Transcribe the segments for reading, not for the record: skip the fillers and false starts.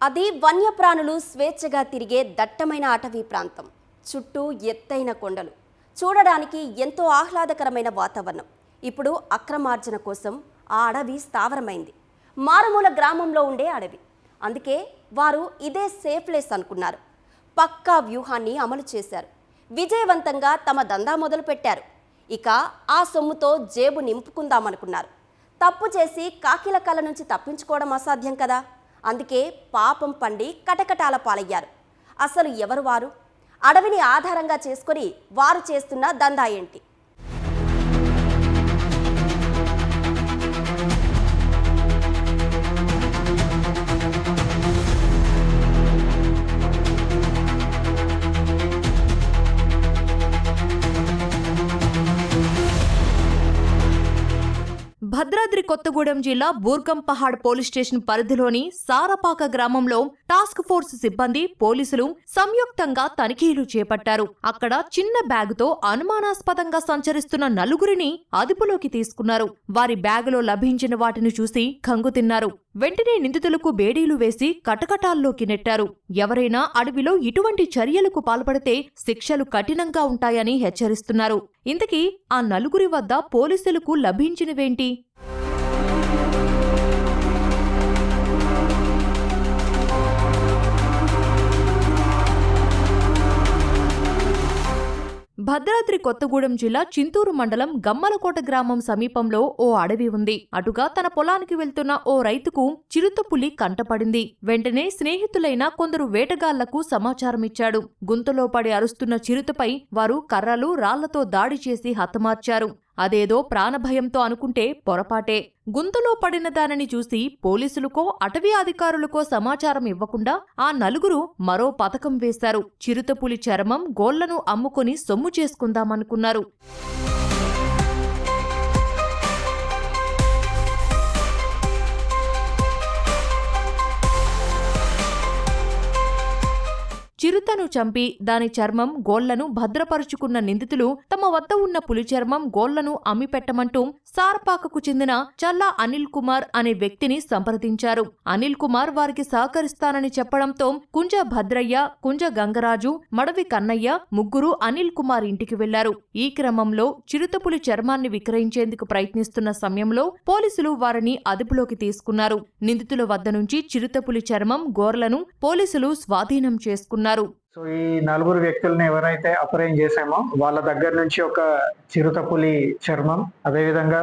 అది వన్యప్రాణులు స్వేచ్ఛగా తిరిగే దట్టమైన అటవీ ప్రాంతం. చుట్టూ ఎత్తైన కొండలు, చూడడానికి ఎంతో ఆహ్లాదకరమైన వాతావరణం. ఇప్పుడు అక్రమార్జన కోసం ఆ అడవి స్థావరమైంది. మారుమూల గ్రామంలో ఉండే అడవి. అందుకే వారు ఇదే సేఫ్ ప్లేస్ అనుకున్నారు. పక్కా వ్యూహాన్ని అమలు చేశారు. విజయవంతంగా తమ దందా మొదలుపెట్టారు. ఇక ఆ సొమ్ముతో జేబు నింపుకుందామనుకున్నారు. తప్పు చేసి కాకిల కళ్ళ నుంచి తప్పించుకోవడం అసాధ్యం కదా. అందుకే పాపం పండి కటకటాల పాలయ్యారు. అసలు ఎవరు వారు? అడవిని ఆధారంగా చేసుకొని వారు చేస్తున్న దందా ఏంటి? భద్రాద్రి కొత్తగూడెం జిల్లా బూర్గంపహాడ్ పోలీస్ స్టేషన్ పరిధిలోని సారపాక గ్రామంలో టాస్క్ ఫోర్స్ సిబ్బంది పోలీసులు సంయుక్తంగా తనిఖీలు చేపట్టారు. అక్కడ చిన్న బ్యాగుతో అనుమానాస్పదంగా సంచరిస్తున్న నలుగురిని అదుపులోకి తీసుకున్నారు. వారి బ్యాగులో లభించిన వాటిని చూసి కంగుతిన్నారు. వెంటనే నిందితులకు బేడీలు వేసి కటకటాల్లోకి నెట్టారు. ఎవరైనా అడవిలో ఇటువంటి చర్యలకు పాల్పడితే శిక్షలు కఠినంగా ఉంటాయని హెచ్చరిస్తున్నారు. ఇంతకీ ఆ నలుగురి వద్ద పోలీసులకు లభించినవేంటి? భద్రాద్రి కొత్తగూడెం జిల్లా చింతూరు మండలం గమ్మలకోట గ్రామం సమీపంలో ఓ అడవి ఉంది. అటుగా తన పొలానికి వెళ్తున్న ఓ రైతుకు చిరుతపులి కంటపడింది. వెంటనే స్నేహితులైన కొందరు వేటగాళ్లకు సమాచారమిచ్చాడు. గుంతలో పడి అరుస్తున్న చిరుతపై వారు కర్రలు, రాళ్లతో దాడి చేసి హతమార్చారు. అదేదో ప్రాణభయంతో అనుకుంటే పొరపాటే. గుంతలో పడిన దానిని చూసి పోలీసులకో అటవీ అధికారులకో సమాచారం ఇవ్వకుండా ఆ నలుగురు మరో పథకం వేశారు. చిరుతపులి చర్మం, గోళ్లను అమ్ముకొని సొమ్ము చేసుకుందామనుకున్నారు. చిరుతను చంపి దాని చర్మం, గోళ్లను భద్రపరుచుకున్న నిందితులు తమ వద్ద ఉన్న పులి చర్మం, గోళ్లను అమ్మిపెట్టమంటూ సారపాకకు చెందిన చల్లా అనిల్ కుమార్ అనే వ్యక్తిని సంప్రదించారు. అనిల్ కుమార్ వారికి సహకరిస్తానని చెప్పడంతో కుంజ భద్రయ్య, కుంజ గంగరాజు, మడవి కన్నయ్య ముగ్గురు అనిల్ కుమార్ ఇంటికి వెళ్లారు. ఈ క్రమంలో చిరుతపులి చర్మాన్ని విక్రయించేందుకు ప్రయత్నిస్తున్న సమయంలో పోలీసులు వారిని అదుపులోకి తీసుకున్నారు. నిందితుల వద్ద నుంచి చిరుతపులి చర్మం, గోర్లను పోలీసులు స్వాధీనం చేసుకున్నారు. సో ఈ నలుగురు వ్యక్తులను ఎవరైతే అపహరణ చేశామో వాళ్ళ దగ్గర నుంచి ఒక చిరుతపులి చర్మం, అదేవిధంగా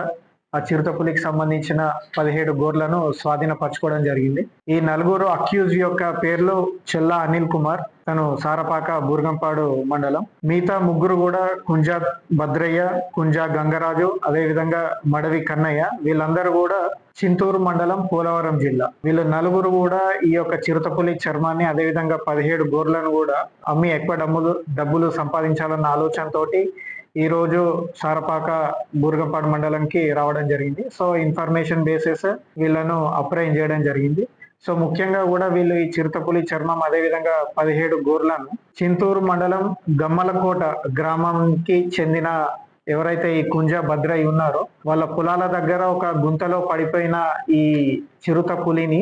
ఆ చిరుతపులికి సంబంధించిన 17 గోర్లను స్వాధీనపరచుకోవడం జరిగింది. ఈ నలుగురు అక్యూజ్ యొక్క పేర్లు చెల్లా అనిల్ కుమార్, తను సారపాక బూర్గంపాడు మండలం. మిగతా ముగ్గురు కూడా కుంజ భద్రయ్య, కుంజ గంగరాజు, అదేవిధంగా మడవి కన్నయ్య. వీళ్ళందరూ కూడా చింతూరు మండలం, పోలవరం జిల్లా. వీళ్ళు నలుగురు కూడా ఈ యొక్క చిరుతపులి చర్మాన్ని, అదేవిధంగా 17 గోర్లను కూడా అమ్మి ఎక్కువ డబ్బులు సంపాదించాలన్న ఆలోచనతోటి ఈ రోజు సారపాక బూర్గంపాడు మండలంకి రావడం జరిగింది. సో ఇన్ఫర్మేషన్ బేసిస్ వీళ్ళను అప్రయం చేయడం జరిగింది. సో ముఖ్యంగా కూడా వీళ్ళు ఈ చిరుతపులి చర్మం, అదేవిధంగా 17 గోర్లను చింతూరు మండలం గమ్మలకోట గ్రామంకి చెందిన ఎవరైతే ఈ కుంజ భద్రయ్య ఉన్నారో వాళ్ళ పొలాల దగ్గర ఒక గుంతలో పడిపోయిన ఈ చిరుత పులిని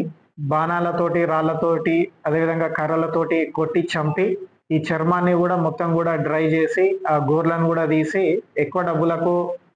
బాణాలతోటి, రాళ్లతోటి, అదేవిధంగా కర్రలతోటి కొట్టి చంపి ఈ చర్మాన్ని కూడా మొత్తం కూడా డ్రై చేసి ఆ గోర్లను కూడా తీసి ఎక్కువ డబ్బులకు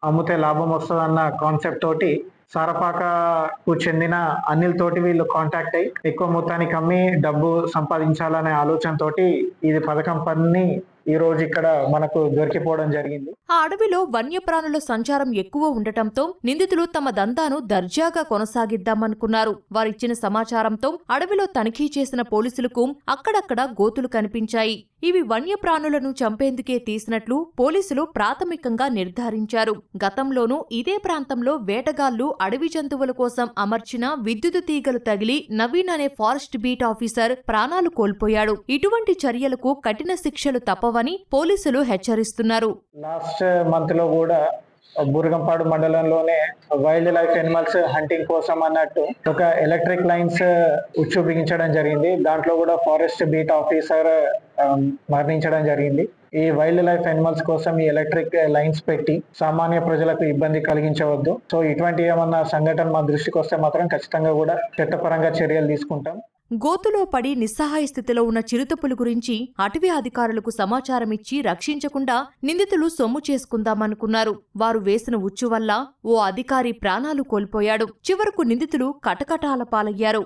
అమ్మితే లాభం వస్తుందన్న కాన్సెప్ట్ తోటి సారపాకకు చెందిన అనిల్ తోటి వీళ్ళు కాంటాక్ట్ అయ్యి ఎక్కువ మొత్తానికి అమ్మి డబ్బు సంపాదించాలనే ఆలోచన తోటి ఇది పథకం పని ఈ రోజు ఇక్కడ మనకు దొరికిపోవడం జరిగింది. ఆ అడవిలో వన్యప్రాణుల సంచారం ఎక్కువ ఉండటంతో నిందితులు తమ దందాను దర్జాగా కొనసాగిద్దామనుకున్నారు. వారిచ్చిన సమాచారంతో అడవిలో తనిఖీ చేసిన పోలీసులకు అక్కడక్కడ గోతులు కనిపించాయి. ఇవి వన్యప్రాణులను చంపేందుకే తీసినట్లు పోలీసులు ప్రాథమికంగా నిర్ధారించారు. గతంలోనూ ఇదే ప్రాంతంలో వేటగాళ్లు అడవి జంతువుల కోసం అమర్చిన విద్యుత్ తీగలు తగిలి నవీన్ అనే ఫారెస్ట్ బీట్ ఆఫీసర్ ప్రాణాలు కోల్పోయాడు. ఇటువంటి చర్యలకు కఠిన శిక్షలు తప్పవని పోలీసులు హెచ్చరిస్తున్నారు. లాస్ట్ మంత్ లో కూడా బూర్గంపాడు మండలంలోనే వైల్డ్ లైఫ్ ఎనిమల్స్ హంటింగ్ కోసం అన్నట్టు ఒక ఎలక్ట్రిక్ లైన్స్ ఉచ్చు బిగించడం జరిగింది. దాంట్లో కూడా ఫారెస్ట్ బీట్ ఆఫీసర్ మరణించడం జరిగింది. ఈ వైల్డ్ లైఫ్ ఎనిమల్స్ కోసం ఈ ఎలక్ట్రిక్ లైన్స్ పెట్టి సామాన్య ప్రజలకు ఇబ్బంది కలిగించవద్దు. సో ఇటువంటి ఏమన్నా సంఘటన మా దృష్టికి వస్తే మాత్రం ఖచ్చితంగా కూడా చట్టపరంగా చర్యలు తీసుకుంటాం. గోతులో పడి నిస్సహాయ స్థితిలో ఉన్న చిరుతపులి గురించి అటవీ అధికారులకు సమాచారమిచ్చి రక్షించకుండా నిందితులు సొమ్ము చేసుకుందామనుకున్నారు. వారు వేసిన ఉచ్చు వల్ల ఓ అధికారి ప్రాణాలు కోల్పోయాడు. చివరకు నిందితులు కటకటాల పాలయ్యారు.